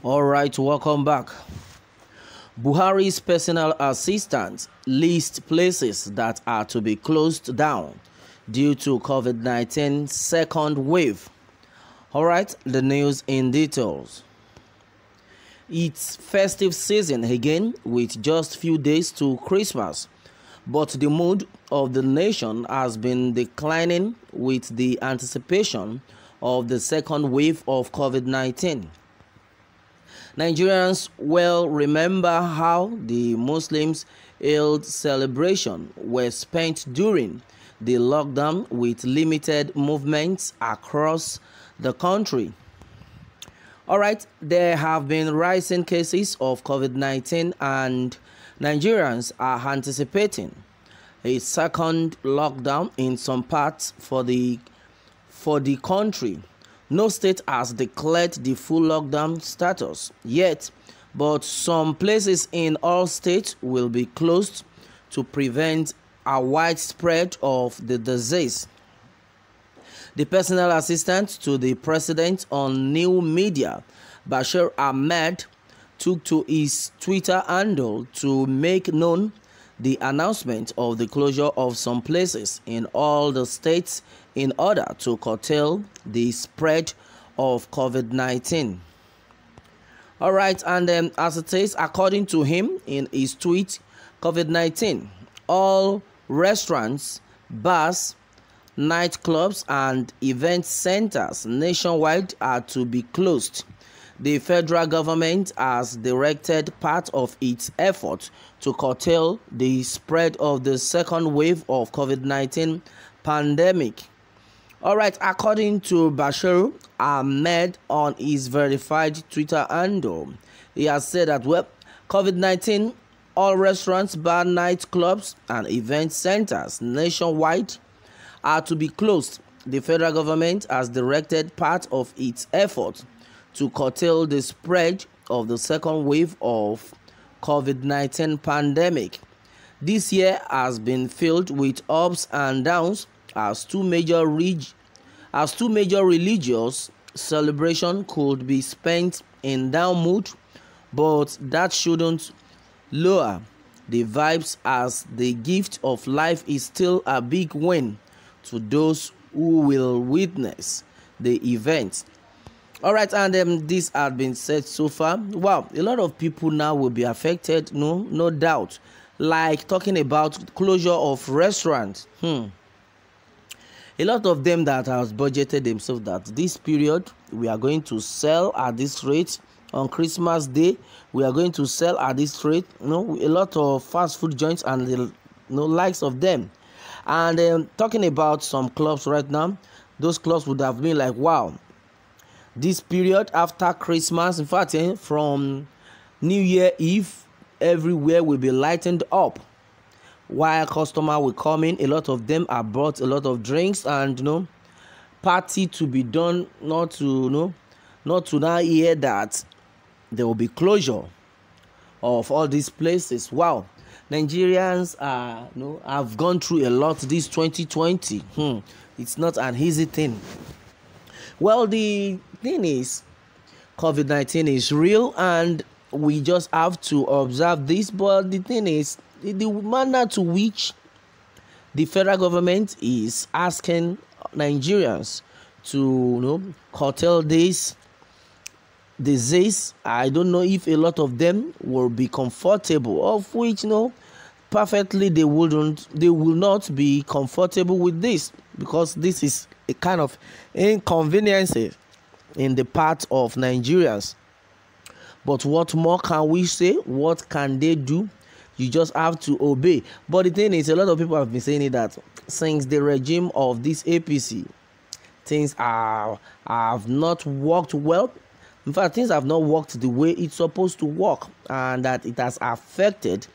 All right, welcome back. Buhari's personal assistants list places that are to be closed down due to COVID-19 second wave. All right, the news in details. It's festive season again with just few days to Christmas, but the mood of the nation has been declining with the anticipation of the second wave of COVID-19. Nigerians well remember how the Muslims' Eid celebration were spent during the lockdown with limited movements across the country. All right, there have been rising cases of COVID-19 and Nigerians are anticipating a second lockdown in some parts for the country. No state has declared the full lockdown status yet, but some places in all states will be closed to prevent a widespread of the disease. The personal assistant to the president on new media, Bashir Ahmed, took to his Twitter handle to make known the announcement of the closure of some places in all the states in order to curtail the spread of COVID-19. All right, and as it is, according to him in his tweet, COVID-19, all restaurants, bars, nightclubs, and event centers nationwide are to be closed. The federal government has directed part of its effort to curtail the spread of the second wave of COVID-19 pandemic. All right, according to Bashir Ahmed on his verified Twitter handle, he has said that, well, COVID-19, all restaurants, bars, nightclubs, and event centers nationwide are to be closed. The federal government has directed part of its effort to curtail the spread of the second wave of COVID-19 pandemic. This year has been filled with ups and downs as two major religious celebrations could be spent in down mood, but that shouldn't lower the vibes as the gift of life is still a big win to those who will witness the event. All right, and this has been said so far. Wow, a lot of people now will be affected, no doubt. Like talking about closure of restaurants. A lot of them that have budgeted themselves that this period we are going to sell at this rate. On Christmas Day, we are going to sell at this rate. A lot of fast food joints and the likes of them. And talking about some clubs right now, those clubs would have been like, wow, this period after Christmas, in fact, from New Year Eve, everywhere will be lightened up. While customers will come in, a lot of them have brought a lot of drinks and party to be done. Not to now hear that there will be closure of all these places. Wow, Nigerians have gone through a lot this 2020. It's not an easy thing. Well, the thing is, COVID-19 is real and we just have to observe this. But the thing is, the manner to which the federal government is asking Nigerians to curtail this disease, I don't know if a lot of them will be comfortable, of which perfectly they will not be comfortable with this, because this is a kind of inconvenience in the part of Nigerians. But what more can we say? What can they do? You just have to obey. But the thing is, a lot of people have been saying it that since the regime of this APC, things have not worked well. In fact, things have not worked the way it's supposed to work, and that it has affected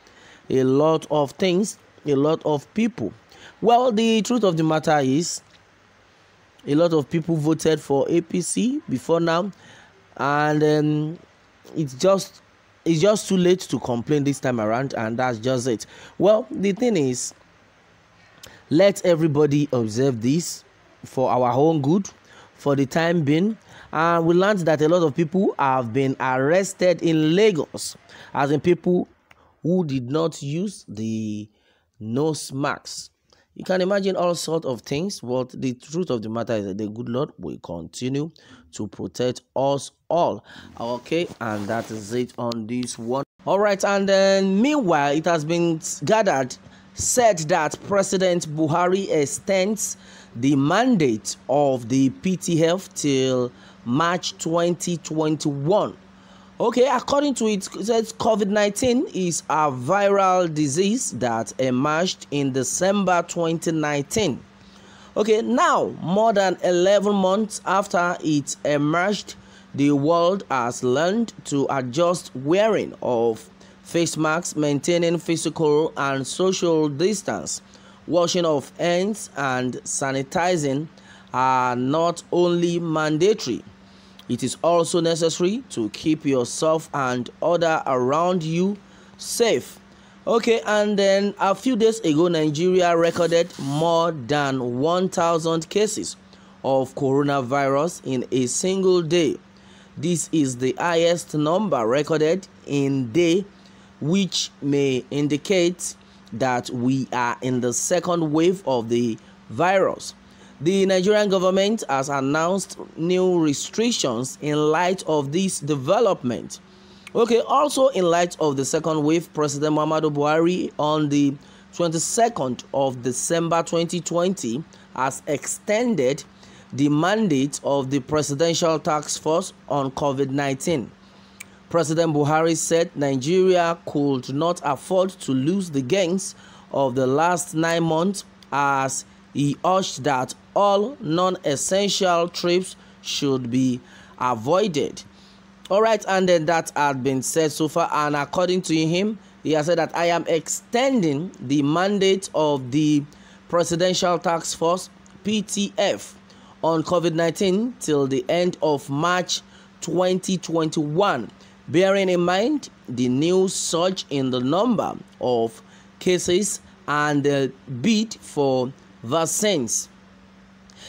a lot of things, a lot of people. Well, the truth of the matter is, a lot of people voted for APC before now, and it's just too late to complain this time around, and that's just it. Well, the thing is, let everybody observe this for our own good, for the time being, And we learned that a lot of people have been arrested in Lagos, as in people who did not use the nose masks. You can imagine all sorts of things, but the truth of the matter is that the good Lord will continue to protect us all. Okay, and that is it on this one. All right, and then meanwhile, it has been said that President Buhari extends the mandate of the PTF till March 2021. Okay, according to it says COVID-19 is a viral disease that emerged in December 2019. Okay, now more than 11 months after it emerged, the world has learned to adjust wearing of face masks, maintaining physical and social distance, washing of hands and sanitizing are not only mandatory. It is also necessary to keep yourself and others around you safe. Okay, and then a few days ago, Nigeria recorded more than 1,000 cases of coronavirus in a single day. This is the highest number recorded in a day, which may indicate that we are in the second wave of the virus. The Nigerian government has announced new restrictions in light of this development. Okay, also in light of the second wave, President Muhammadu Buhari on the 22nd of December 2020 has extended the mandate of the Presidential Task Force on COVID-19. President Buhari said Nigeria could not afford to lose the gains of the last 9 months, as he urged that all non-essential trips should be avoided. All right, and then that had been said so far, and according to him, he has said that I am extending the mandate of the Presidential Task Force (PTF) on COVID-19 till the end of March 2021, bearing in mind the new surge in the number of cases and the bid for vaccines.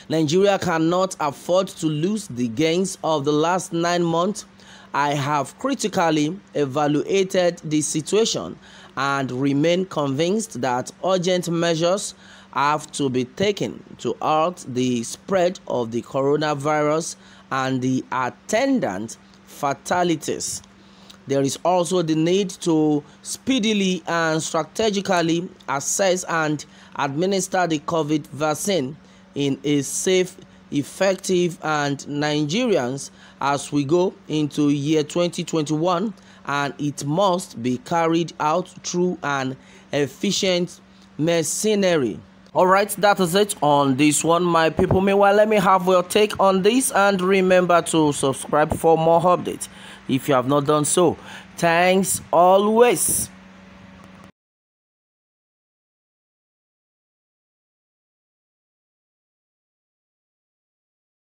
Nigeria cannot afford to lose the gains of the last 9 months. I have critically evaluated the situation and remain convinced that urgent measures have to be taken to halt the spread of the coronavirus and the attendant fatalities. There is also the need to speedily and strategically assess and administer the COVID vaccine in a safe, effective, and Nigerians as we go into year 2021, and it must be carried out through an efficient machinery. All right, that is it on this one, my people. Meanwhile, let me have your take on this, and remember to subscribe for more updates if you have not done so. Thanks always.